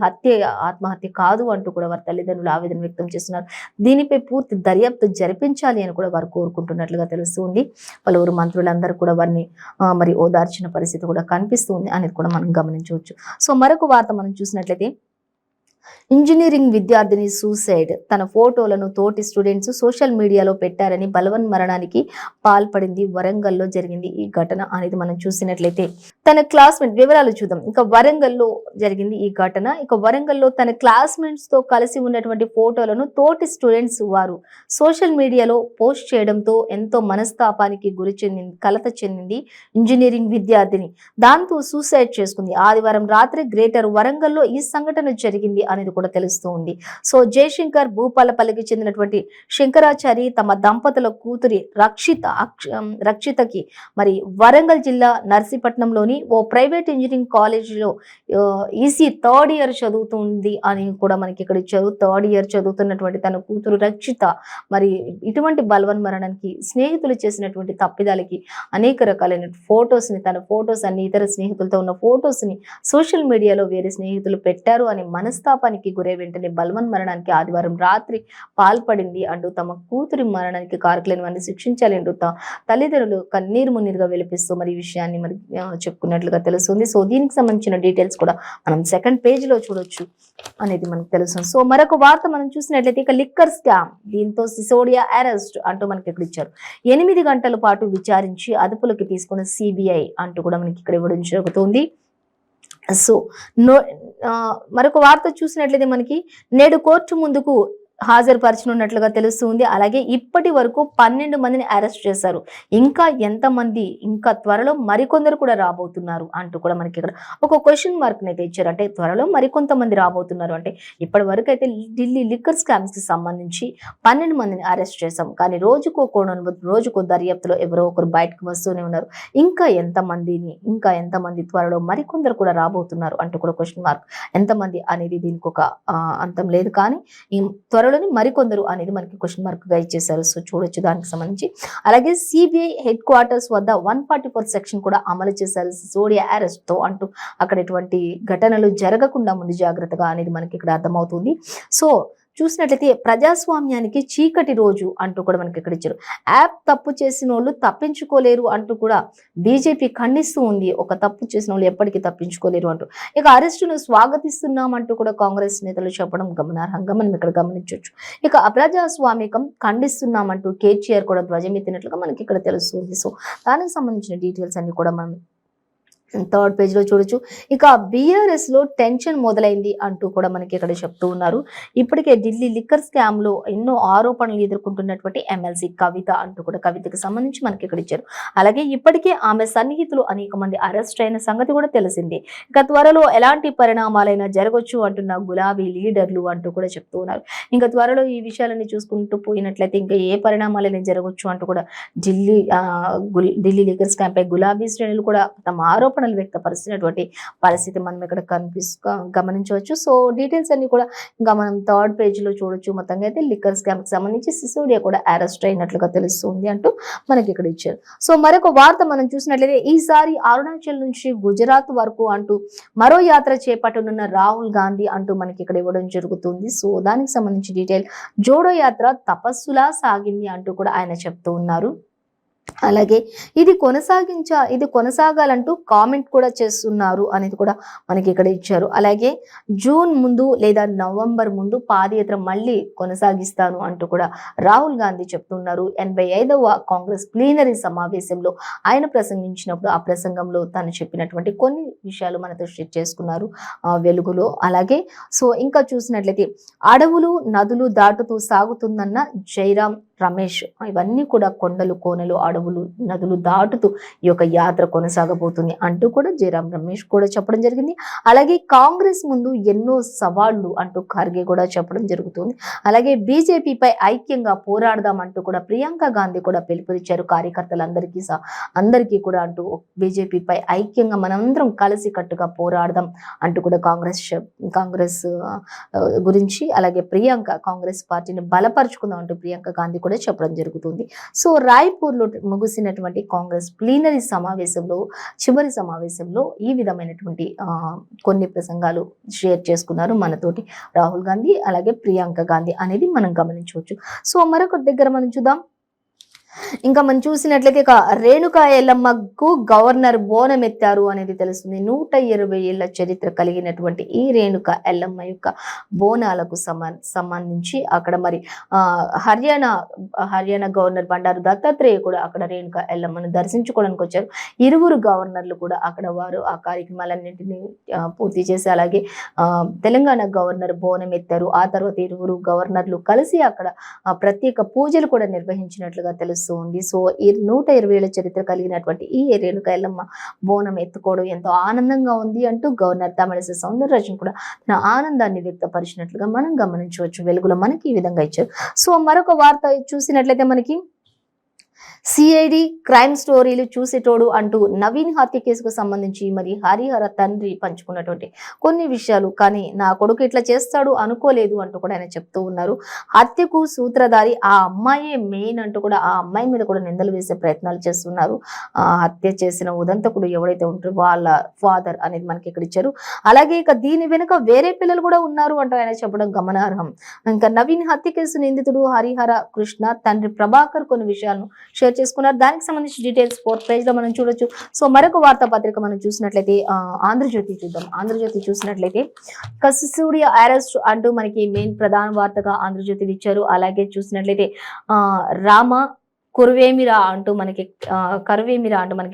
ఆత్మహత్య కాదు అంటూ కూడా వారి తల్లిదండ్రులు ఆవేదన వ్యక్తం చేస్తున్నారు. దీనిపై పూర్తి దర్యాప్తు జరిపించాలి అని కూడా వారు కోరుకుంటున్నట్లుగా తెలుస్తుంది. పలువురు మంత్రులందరూ కూడా వారిని మరి ఓదార్చిన పరిస్థితి కూడా కనిపిస్తుంది అనేది కూడా మనం గమనించవచ్చు. సో మరొక వార్త మనం చూసినట్లయితే ఇంజనీరింగ్ విద్యార్థిని సూసైడ్, తన ఫోటోలను తోటి స్టూడెంట్స్ సోషల్ మీడియాలో పెట్టారని బలవన్మరణానికి పాల్పడింది. వరంగల్లో జరిగింది ఈ ఘటన అనేది మనం చూసినట్లయితే తన క్లాస్మేట్ వివరాలు చూద్దాం. ఇక వరంగల్లో జరిగింది ఈ ఘటన. ఇక వరంగల్లో తన క్లాస్మేట్స్ తో కలిసి ఉన్నటువంటి ఫోటోలను తోటి స్టూడెంట్స్ వారు సోషల్ మీడియాలో పోస్ట్ చేయడంతో ఎంతో మనస్తాపానికి కలత చెందింది ఇంజనీరింగ్ విద్యార్థిని. దాంతో సూసైడ్ చేసుకుంది. ఆదివారం రాత్రి గ్రేటర్ వరంగల్లో ఈ సంఘటన జరిగింది అనేది కూడా తెలుస్తూ ఉంది. సో జయశంకర్ భూపాలపల్లికి చెందినటువంటి శంకరాచారి తమ దంపతుల కూతురి రక్షితకి మరి వరంగల్ జిల్లా నర్సీపట్నంలోని ఓ ప్రైవేట్ ఇంజనీరింగ్ కాలేజీలో ఈసీ థర్డ్ ఇయర్ చదువుతుంది అని కూడా మనకి ఇక్కడ ఇచ్చారు. థర్డ్ ఇయర్ చదువుతున్నటువంటి తన కూతురు రక్షిత మరి ఇటువంటి బలవన్మరణానికి స్నేహితులు చేసినటువంటి తప్పిదాలకి అనేక రకాలైన తన ఫొటోస్ అన్ని ఇతర స్నేహితులతో ఉన్న ఫొటోస్ ని సోషల్ మీడియాలో వేరే స్నేహితులు పెట్టారు అని మనస్తాపానికి గురై వెంటనే బలవన్మరణానికి ఆదివారం రాత్రి పాల్పడింది అంటూ తమ కూతురి మరణానికి కారకులైన వారిని శిక్షించాలి అంటూ తల్లిదండ్రులు కన్నీరు మున్నీరుగా వెలిపిస్తూ మరి ఈ విషయాన్ని మరి చెప్పుకున్నట్లుగా తెలుస్తుంది. సో దీనికి సంబంధించిన డీటెయిల్స్ కూడా మనం సెకండ్ పేజ్ లో చూడొచ్చు అనేది మనకు తెలుస్తుంది. సో మరొక వార్త మనం చూసినట్లయితే ఇక లిక్కర్ స్కామ్, దీంతో సిసోడియా అరెస్ట్ అంటూ మనకి ఇక్కడ ఇచ్చారు. 8 గంటల పాటు విచారించి అదుపులోకి తీసుకున్న సిబిఐ అంటూ కూడా మనకి ఇక్కడ ఇవ్వడం జరుగుతుంది. సో మరొక వార్త చూసినట్లయితే మనకి నేడు కోర్టు ముందుకు హాజరుపరచనున్నట్లుగా తెలుస్తుంది. అలాగే ఇప్పటి వరకు 12 మందిని అరెస్ట్ చేశారు. ఇంకా ఎంతమంది, ఇంకా త్వరలో మరికొందరు కూడా రాబోతున్నారు అంటూ కూడా మనకి ఇక్కడ ఒక క్వశ్చన్ మార్క్ అయితే ఇచ్చారు. అంటే త్వరలో మరికొంతమంది రాబోతున్నారు అంటే ఇప్పటి వరకు అయితే ఢిల్లీ లిక్కర్ స్కామ్స్ కి సంబంధించి 12 మందిని అరెస్ట్ చేశాం. కానీ రోజుకో కోణంలో రోజుకో దర్యాప్తులో ఎవరో ఒకరు బయటకు వస్తూనే ఉన్నారు. ఇంకా ఎంతమంది త్వరలో మరికొందరు కూడా రాబోతున్నారు అంటూ కూడా క్వశ్చన్ మార్క్. ఎంతమంది అనేది దీనికి ఒక అంతం లేదు, కానీ త్వరలోని మరికొందరు అనేది మనకి క్వశ్చన్ మార్క్ గా ఇచ్చేసారు. సో చూడొచ్చు దానికి సంబంధించి. అలాగే సిబిఐ హెడ్ క్వార్టర్స్ వద్ద 144 సెక్షన్ కూడా అమలు చేశారు సిసోడియా అరెస్ట్ తో అంటూ అక్కడ ఎటువంటి ఘటనలు జరగకుండా ముందు జాగ్రత్తగా అనేది మనకి ఇక్కడ అర్థమవుతుంది. సో చూసినట్లయితే ప్రజాస్వామ్యానికి చీకటి రోజు అంటూ కూడా మనకి ఇక్కడ ఇచ్చారు. యాప్ తప్పు చేసిన వాళ్ళు తప్పించుకోలేరు అంటూ కూడా బీజేపీ ఖండిస్తూ ఉంది. ఒక తప్పు చేసిన వాళ్ళు ఎప్పటికీ తప్పించుకోలేరు అంటూ. ఇక అరెస్టును స్వాగతిస్తున్నాం అంటూ కూడా కాంగ్రెస్ నేతలు చెప్పడం గమనార్హంగా మనం ఇక్కడ గమనించవచ్చు. ఇక అప్రజాస్వామికం ఖండిస్తున్నామంటూ కేటీఆర్ కూడా ధ్వజమెత్తినట్లుగా మనకి ఇక్కడ తెలుస్తుంది. సో దానికి సంబంధించిన డీటెయిల్స్ అన్ని కూడా మనం థర్డ్ పేజ్ లో చూడొచ్చు. ఇక బీఆర్ఎస్ లో టెన్షన్ మొదలైంది అంటూ కూడా మనకి ఇక్కడ చెప్తూ ఉన్నారు. ఇప్పటికే ఢిల్లీ లిక్కర్ స్కామ్ లో ఎన్నో ఆరోపణలు ఎదుర్కొంటున్నటువంటి ఎమ్మెల్సీ కవిత అంటూ కూడా కవితకు సంబంధించి మనకి ఇక్కడ ఇచ్చారు. అలాగే ఇప్పటికే ఆమె సన్నిహితులు అనేక మంది అరెస్ట్ అయిన సంగతి కూడా తెలిసింది. ఇక త్వరలో ఎలాంటి పరిణామాలైనా జరగవచ్చు అంటున్న గులాబీ లీడర్లు అంటూ కూడా చెప్తూ ఉన్నారు. ఇంకా త్వరలో ఈ విషయాలన్నీ చూసుకుంటూ పోయినట్లయితే ఇంకా ఏ పరిణామాలైనా జరగవచ్చు అంటూ కూడా ఢిల్లీ లిక్కర్ స్కామ్ పై గులాబీ శ్రేణులు కూడా తమ ఆరోపణ ఆరోపణలు వ్యక్తపరిచినటువంటి పరిస్థితి మనం ఇక్కడ గమనించవచ్చు. సో డీటెయిల్స్ అన్ని కూడా ఇంకా మనం థర్డ్ పేజ్ లో చూడొచ్చు. మొత్తంగా అయితే లిక్కర్ స్కామ్ కి సంబంధించి సిసోడియా కూడా అరెస్ట్ అయినట్లుగా తెలుస్తుంది అంటూ మనకి ఇక్కడ ఇచ్చారు. సో మరొక వార్త మనం చూసినట్లయితే ఈసారి అరుణాచల్ నుంచి గుజరాత్ వరకు అంటూ మరో యాత్ర చేపట్టనున్న రాహుల్ గాంధీ అంటూ మనకి ఇక్కడ ఇవ్వడం జరుగుతుంది. సో దానికి సంబంధించి డీటెయిల్ జోడో యాత్ర తపస్సులా సాగింది అంటూ కూడా ఆయన చెప్తూ ఉన్నారు. అలాగే ఇది కొనసాగాలంటూ కామెంట్ కూడా చేస్తున్నారు అనేది కూడా మనకి ఇక్కడ ఇచ్చారు. అలాగే జూన్ ముందు లేదా నవంబర్ ముందు పాదయాత్ర మళ్ళీ కొనసాగిస్తాను అంటూ కూడా రాహుల్ గాంధీ చెప్తున్నారు. 85వ కాంగ్రెస్ ప్లీనరీ సమావేశంలో ఆయన ప్రసంగించినప్పుడు ఆ ప్రసంగంలో తను చెప్పినటువంటి కొన్ని విషయాలు మనతో షేర్ చేసుకున్నారు వెలుగులో. అలాగే సో ఇంకా చూసినట్లయితే అడవులు నదులు దాటుతూ సాగుతుందన్న జైరాం రమేష్, ఇవన్నీ కూడా కొండలు కోనలు అడవులు నదులు దాటుతూ ఈ యొక్క యాత్ర కొనసాగబోతుంది అంటూ కూడా జయరాం రమేష్ కూడా చెప్పడం జరిగింది. అలాగే కాంగ్రెస్ ముందు ఎన్నో సవాళ్లు అంటూ ఖర్గే కూడా చెప్పడం జరుగుతుంది. అలాగే బీజేపీపై ఐక్యంగా పోరాడదాం అంటూ కూడా ప్రియాంక గాంధీ కూడా పిలుపునిచ్చారు అందరికీ కూడా అంటూ బీజేపీపై ఐక్యంగా మనందరం కలిసి కట్టుగా పోరాడదాం అంటూ కూడా కాంగ్రెస్ గురించి అలాగే కాంగ్రెస్ పార్టీని బలపరుచుకుందాం అంటూ ప్రియాంక గాంధీ కూడా చెప్పడం జరుగుతుంది. సో రాయ్పూర్ లో ముగిసినటువంటి కాంగ్రెస్ ప్లీనరీ సమావేశంలో చివరి సమావేశంలో ఈ విధమైనటువంటి కొన్ని ప్రసంగాలు షేర్ చేసుకున్నారు మనతోటి రాహుల్ గాంధీ అలాగే ప్రియాంక గాంధీ అనేది మనం గమనించవచ్చు. సో మరొక దగ్గర మనం చూద్దాం. ఇంకా మనం చూసినట్లయితే రేణుకా ఎల్లమ్మకు గవర్నర్ బోనం ఎత్తారు అనేది తెలుస్తుంది. 120 ఏళ్ల చరిత్ర కలిగినటువంటి ఈ రేణుకా ఎల్లమ్మ యొక్క బోనాలకు సంబంధించి అక్కడ మరి హర్యానా గవర్నర్ బండారు దత్తాత్రేయ కూడా అక్కడ రేణుకా ఎల్లమ్మను దర్శించుకోవడానికి వచ్చారు. ఇరువురు గవర్నర్లు కూడా అక్కడ వారు ఆ కార్యక్రమాలన్నింటినీ పూర్తి చేసి అలాగే తెలంగాణ గవర్నర్ బోనం ఎత్తారు. ఆ తర్వాత ఇరువురు గవర్నర్లు కలిసి అక్కడ ప్రత్యేక పూజలు కూడా నిర్వహించినట్లుగా తెలుస్తుంది. సో ఈ 120 ఏళ్ల చరిత్ర కలిగినటువంటి ఈ రేణుకా ఎల్లమ్మ బోనం ఎత్తుకోవడం ఎంతో ఆనందంగా ఉంది అంటూ గవర్నర్ తమిళిసై సౌందరరాజన్ కూడా తన ఆనందాన్ని వ్యక్తపరిచినట్లుగా మనం గమనించవచ్చు. వెలుగులో మనకి ఈ విధంగా ఇచ్చారు. సో మరొక వార్త చూసినట్లయితే మనకి సిఐడి క్రైమ్ స్టోరీలు చూసేటోడు అంటూ నవీన్ హత్య కేసుకు సంబంధించి మరి హరిహర తండ్రి పంచుకున్నటువంటి కొన్ని విషయాలు, కానీ నా కొడుకు ఇట్లా చేస్తాడు అనుకోలేదు అంటూ కూడా ఆయన చెప్తూ ఉన్నారు. హత్యకు సూత్రధారి ఆ అమ్మాయే మెయిన్ అంటూ కూడా ఆ అమ్మాయి మీద కూడా నిందలు వేసే ప్రయత్నాలు చేస్తున్నారు. హత్య చేసిన ఉదంతకుడు ఎవడైతే ఉంటారో వాళ్ళ ఫాదర్ అనేది మనకి ఇక్కడ ఇచ్చారు. అలాగే ఇక దీని వెనుక వేరే పిల్లలు కూడా ఉన్నారు అంటూ ఆయన చెప్పడం గమనార్హం. ఇంకా నవీన్ హత్య కేసు నిందితుడు హరిహర కృష్ణ తండ్రి ప్రభాకర్ కొన్ని విషయాలను షేర్ చేసుకున్నారు. దానికి సంబంధించి డీటెయిల్స్ 4th పేజ్ లో మనం చూడొచ్చు. సో మరొక వార్తాపత్రిక మనం చూసినట్లయితే ఆంధ్రజ్యోతి చూద్దాం. ఆంధ్రజ్యోతి చూసినట్లయితే సిసోడియా అరెస్ట్ అంటూ మనకి మెయిన్ ప్రధాన వార్తగా ఆంధ్రజ్యోతి ఇచ్చారు. అలాగే చూసినట్లయితే రామ కరువేమిరా అంటూ మనకి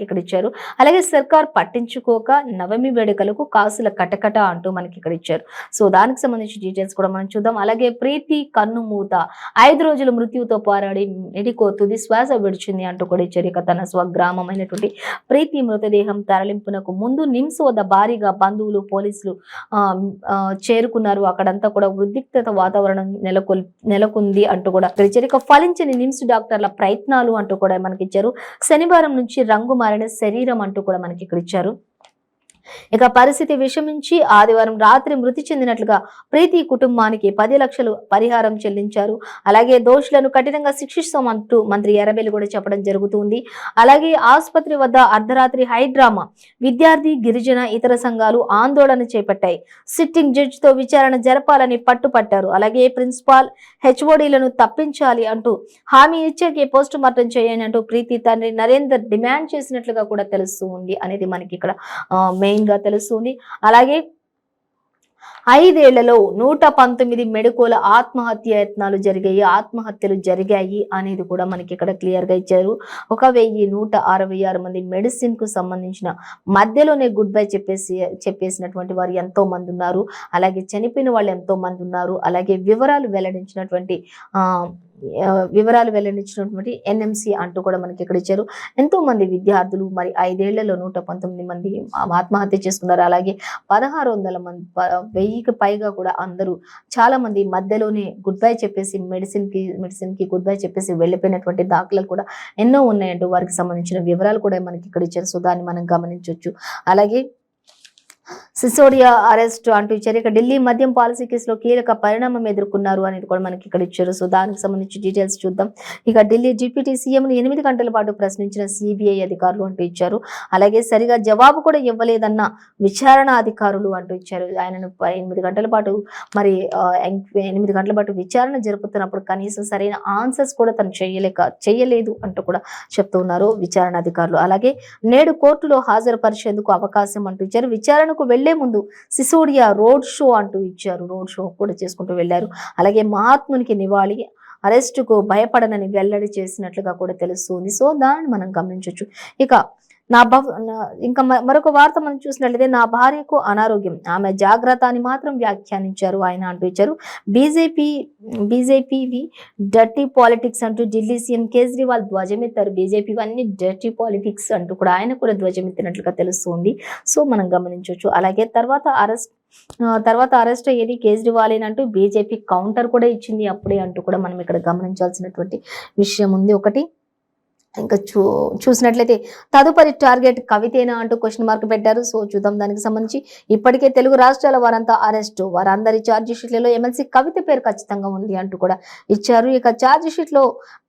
ఇక్కడ ఇచ్చారు. అలాగే సర్కార్ పట్టించుకోక నవమి వేడుకలకు కాసుల కటకట అంటూ మనకి ఇక్కడ ఇచ్చారు. సో దానికి సంబంధించి డీటెయిల్స్ కూడా మనం చూద్దాం. అలాగే ప్రీతి కన్నుమూత 5 రోజులు మృత్యుతో పోరాడి మెడికో తుది శ్వాస విడిచింది అంటూ కూడా ఇచ్చారు. ఇక తన స్వగ్రామమైనటువంటి ప్రీతి మృతదేహం తరలింపునకు ముందు నిమ్స్ వద్ద భారీగా బంధువులు పోలీసులు చేరుకున్నారు. అక్కడంతా కూడా ఉద్రిక్తత వాతావరణం నెలకొంది అంటూ కూడా ఇక ఫలించని నిమ్స్ డాక్టర్ల ప్రయత్నం అంటూ కూడా మనకి ఇచ్చారు. శనివారం నుంచి రంగు మారిన శరీరం అంటూ కూడా మనకి ఇక్కడ ఇచ్చారు. ఇక పరిస్థితి విషమించి ఆదివారం రాత్రి మృతి చెందినట్లుగా ప్రీతి కుటుంబానికి 10 లక్షలు పరిహారం చెల్లించారు. అలాగే దోషులను కఠినంగా శిక్షిస్తామంటూ మంత్రి ఎర్రబెల్లి కూడా చెప్పడం జరుగుతుంది. అలాగే ఆసుపత్రి వద్ద అర్ధరాత్రి హైడ్రామా విద్యార్థి గిరిజన ఇతర సంఘాలు ఆందోళన చేపట్టాయి. సిట్టింగ్ జడ్జితో విచారణ జరపాలని పట్టుపట్టారు. అలాగే ప్రిన్సిపాల్ హెచ్ఓడీలను తప్పించాలి అంటూ హామీ ఇచ్చాకే పోస్ట్ మార్టం చేయండి అంటూ ప్రీతి తండ్రి నరేందర్ డిమాండ్ చేసినట్లుగా కూడా తెలుస్తూ ఉంది అనేది మనకి ఇక్కడ మెయిన్ గా తెలుస్తుంది. అలాగే 5 ఏళ్లలో 119 మెడికోల ఆత్మహత్యలు జరిగాయి అనేది కూడా మనకి ఇక్కడ క్లియర్ గా ఇచ్చారు. 1166 మంది మెడిసిన్ కు సంబంధించిన మధ్యలోనే గుడ్ బై చెప్పేసినటువంటి వారు ఎంతో మంది ఉన్నారు. అలాగే చనిపోయిన వాళ్ళు ఎంతో మంది ఉన్నారు. అలాగే వివరాలు వెల్లడించినటువంటి వివరాలు వెల్లడించినటువంటి ఎన్ఎంసి అంటూ కూడా మనకి ఇక్కడ ఇచ్చారు. ఎంతో మంది విద్యార్థులు మరి 5 ఏళ్లలో 119 మంది ఆత్మహత్య చేసుకున్నారు. అలాగే 1600 మంది 1000కి పైగా కూడా అందరూ చాలా మంది మధ్యలోనే గుడ్ బై చెప్పేసి మెడిసిన్ కి గుడ్ బై చెప్పేసి వెళ్ళిపోయినటువంటి దాఖలాలు కూడా ఎన్నో ఉన్నాయంటూ వారికి సంబంధించిన వివరాలు కూడా మనకి ఇక్కడ ఇచ్చారు. సో దాన్ని మనం గమనించవచ్చు. అలాగే సిసోడియా అరెస్ట్ అంటూ ఇచ్చారు. ఇక ఢిల్లీ మద్యం పాలసీ కేసులో కీలక పరిణామం ఎదుర్కొన్నారు అనేది కూడా మనకి ఇక్కడ ఇచ్చారు. సో దానికి సంబంధించి డీటెయిల్స్ చూద్దాం. ఇక ఢిల్లీ డిప్యూటీ సీఎంను 8 గంటల పాటు ప్రశ్నించిన సిబిఐ అధికారులు అంటూ ఇచ్చారు. అలాగే సరిగా జవాబు కూడా ఇవ్వలేదన్న విచారణ అధికారులు అంటూ ఇచ్చారు. ఆయనను 8 గంటల పాటు మరి 8 గంటల పాటు విచారణ జరుపుతున్నప్పుడు కనీసం సరైన ఆన్సర్స్ కూడా తను చేయలేదు అంటూ కూడా చెప్తూ ఉన్నారు విచారణ అధికారులు. అలాగే నేడు కోర్టులో హాజరుపరిచేందుకు అవకాశం అంటూ ఇచ్చారు. విచారణకు వెళ్లే ముందు సిసోడియా రోడ్ షో అంటూ ఇచ్చారు. రోడ్ షో కూడా చేసుకుంటూ వెళ్లారు. అలాగే మహాత్మునికి నివాళి అరెస్టుకు భయపడనని వెల్లడి చేసినట్లుగా కూడా తెలుస్తుంది. సో దాన్ని మనం గమనించవచ్చు. ఇక ఇంకా మరొక వార్త మనం చూసినట్లయితే నా భార్యకు అనారోగ్యం, ఆమె జాగ్రత్త అని మాత్రం వ్యాఖ్యానించారు ఆయన అంటూ ఇచ్చారు. బీజేపీ డర్టీ పాలిటిక్స్ అంటూ ఢిల్లీ సీఎం కేజ్రీవాల్ ధ్వజమెత్తారు. బీజేపీ అన్ని డర్టీ పాలిటిక్స్ అంటూ కూడా ఆయన కూడా ధ్వజమెత్తినట్లుగా తెలుస్తుంది. సో మనం గమనించవచ్చు. అలాగే తర్వాత అరెస్ట్ అయ్యేది కేజ్రీవాలేనంటూ బీజేపీ కౌంటర్ కూడా ఇచ్చింది అప్పుడే అంటూ కూడా మనం ఇక్కడ గమనించాల్సినటువంటి విషయం ఉంది. ఒకటి ఇంకా చూసినట్లయితే తదుపరి టార్గెట్ కవితేనా అంటూ క్వశ్చన్ మార్క్ పెట్టారు. సో చూద్దాం దానికి సంబంధించి. ఇప్పటికే తెలుగు రాష్ట్రాల వారంతా అరెస్టు, వారందరి ఛార్జ్ షీట్లలో ఎమ్మెల్సీ కవిత పేరు ఖచ్చితంగా ఉంది అంటూ కూడా ఇచ్చారు. ఇక ఛార్జ్ షీట్ లో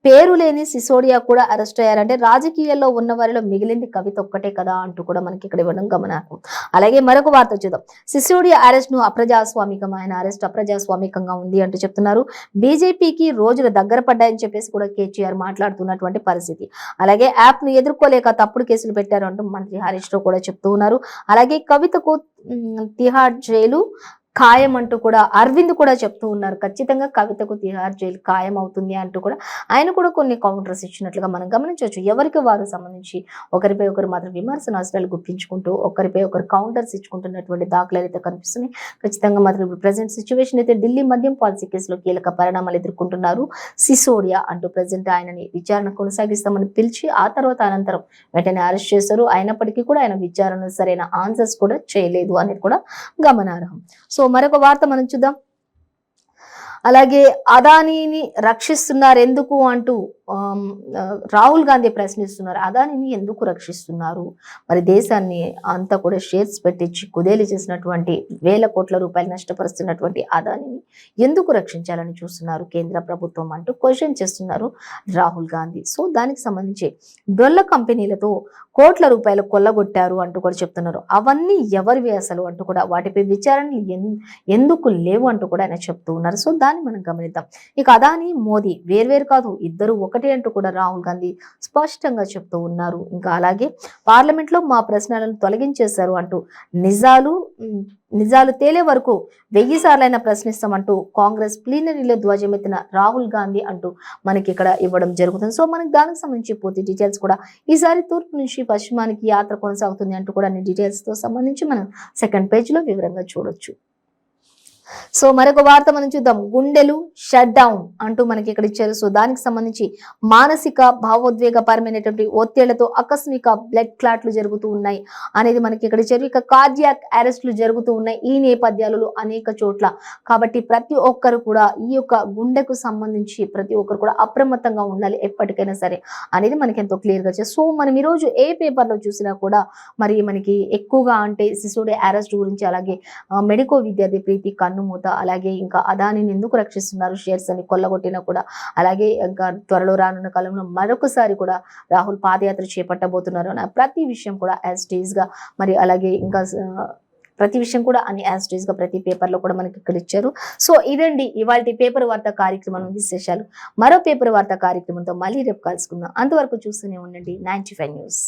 పేరు లేని సిసోడియా కూడా అరెస్ట్ అయ్యారంటే రాజకీయాల్లో ఉన్న వారిలో మిగిలింది కవిత ఒక్కటే కదా అంటూ కూడా మనకి ఇక్కడ ఇవ్వడం గమనార్హం. అలాగే మరొక వార్త చూద్దాం. సిసోడియా అరెస్ట్ ను అప్రజాస్వామికం, ఆయన అరెస్ట్ అప్రజాస్వామికంగా ఉంది అంటూ చెప్తున్నారు. బీజేపీకి రోజులు దగ్గర పడ్డాయని చెప్పేసి కూడా కేటీఆర్ మాట్లాడుతున్నటువంటి పరిస్థితి. అలాగే యాప్ ను ఎదుర్కోలేక తప్పుడు కేసులు పెట్టారు అంటూ మంత్రి హరీష్ రావు కూడా చెప్తూ ఉన్నారు. అలాగే కవితకు తిహార్ జైలు ఖాయం అంటూ కూడా అరవింద్ కూడా చెప్తూ ఉన్నారు. ఖచ్చితంగా కవితకు తిహార్ జైలు ఖాయం అవుతుంది అంటూ కూడా ఆయన కూడా కొన్ని కౌంటర్స్ ఇచ్చినట్లుగా మనం గమనించవచ్చు. ఎవరికి వారు సంబంధించి ఒకరిపై ఒకరు మాత్రం విమర్శనాస్త్రాలు గుప్పించుకుంటూ ఒకరిపై ఒకరు కౌంటర్స్ ఇచ్చుకుంటున్నటువంటి దాఖలాలు అయితే కనిపిస్తున్నాయి. ఖచ్చితంగా మాత్రం ఇప్పుడు ప్రెసెంట్ సిచ్యువేషన్ అయితే ఢిల్లీ మద్యం పాలసీ కేసులో కీలక పరిణామాలు ఎదుర్కొంటున్నారు సిసోడియా అంటూ ప్రెసెంట్ ఆయనని విచారణ కొనసాగిస్తామని పిలిచి ఆ తర్వాత అనంతరం వెంటనే అరెస్ట్ చేశారు. అయినప్పటికీ కూడా ఆయన విచారణ సరైన ఆన్సర్స్ కూడా చేయలేదు అనేది కూడా గమనార్హం. సో మరొక వార్త మనం చూద్దాం. అలాగే అదానీని రక్షిస్తున్నారు ఎందుకు అంటూ రాహుల్ గాంధీ ప్రశ్నిస్తున్నారు. అదానీని ఎందుకు రక్షిస్తున్నారు? మరి దేశాన్ని అంతా కూడా షేర్స్ పెట్టించి కుదేలు చేసినటువంటి వేల కోట్ల రూపాయలు నష్టపరుస్తున్నటువంటి అదానీని ఎందుకు రక్షించాలని చూస్తున్నారు కేంద్ర ప్రభుత్వం అంటూ క్వశ్చన్ చేస్తున్నారు రాహుల్ గాంధీ. సో దానికి సంబంధించి డొల్ల కంపెనీలతో కోట్ల రూపాయలు కొల్లగొట్టారు అంటూ కూడా చెప్తున్నారు. అవన్నీ ఎవరివి అసలు అంటూ కూడా వాటిపై విచారణలు ఎందుకు లేవు అంటూ కూడా ఆయన చెప్తూ ఉన్నారు. సో దాన్ని మనం గమనిద్దాం. ఇక అదానీ మోదీ వేర్వేరు కాదు, ఇద్దరు ఒకటే అంటూ కూడా రాహుల్ గాంధీ స్పష్టంగా చెప్తూ ఉన్నారు. ఇంకా అలాగే పార్లమెంట్ లో మా ప్రశ్నలను తొలగించేశారు అంటూ నిజాలు తేలే వరకు 1000 సార్లైనా ప్రశ్నిస్తామంటూ కాంగ్రెస్ ప్లీనరీలో ధ్వజమెత్తిన రాహుల్ గాంధీ అంటూ మనకి ఇక్కడ ఇవ్వడం జరుగుతుంది. సో మనకి దానికి సంబంధించి పూర్తి డీటెయిల్స్ కూడా ఈసారి తూర్పు నుంచి పశ్చిమానికి యాత్ర కొనసాగుతుంది అంటూ కూడా అన్ని డీటెయిల్స్ తో సంబంధించి మనం సెకండ్ పేజ్ లో వివరంగా చూడొచ్చు. సో మరొక వార్త మనం చూద్దాం. గుండెలు షట్ డౌన్ అంటూ మనకి ఇక్కడ ఇచ్చారు. సో దానికి సంబంధించి మానసిక భావోద్వేగపరమైనటువంటి ఒత్తిళ్లతో ఆకస్మిక బ్లడ్ క్లాట్లు జరుగుతూ ఉన్నాయి అనేది మనకి ఇక్కడ ఇచ్చారు. ఇక కార్డియాక్ అరెస్టులు జరుగుతూ ఉన్నాయి ఈ నేపథ్యాలలో అనేక చోట్ల. కాబట్టి ప్రతి ఒక్కరు కూడా ఈ యొక్క గుండెకు సంబంధించి ప్రతి ఒక్కరు కూడా అప్రమత్తంగా ఉండాలి ఎప్పటికైనా సరే అనేది మనకి ఎంతో క్లియర్ గా వచ్చారు. సో మనం ఈ రోజు ఏ పేపర్ లో చూసినా కూడా మరి మనకి ఎక్కువగా అంటే సిసోడియా అరెస్ట్ గురించి, అలాగే మెడికో విద్యార్థి ప్రీతి కన్నుమూత, అలాగే ఇంకా అదానిని ఎందుకు రక్షిస్తున్నారు షేర్స్ అని కొల్లగొట్టినా కూడా, అలాగే ఇంకా త్వరలో రానున్న కాలంలో మరొకసారి కూడా రాహుల్ పాదయాత్ర చేపట్టబోతున్నారు అన్న ప్రతి విషయం కూడా యాజ్ టీజ్ గా, మరి అలాగే ఇంకా ప్రతి విషయం కూడా అని యాజ్ టీజ్ గా ప్రతి పేపర్ లో కూడా మనకి ఇక్కడ ఇచ్చారు. సో ఇదండి ఇవాళ పేపర్ వార్తా కార్యక్రమం విశేషాలు. మరో పేపర్ వార్తా కార్యక్రమంతో మళ్ళీ రేపు కలుసుకుందాం. అంతవరకు చూస్తూనే ఉండండి 95 న్యూస్.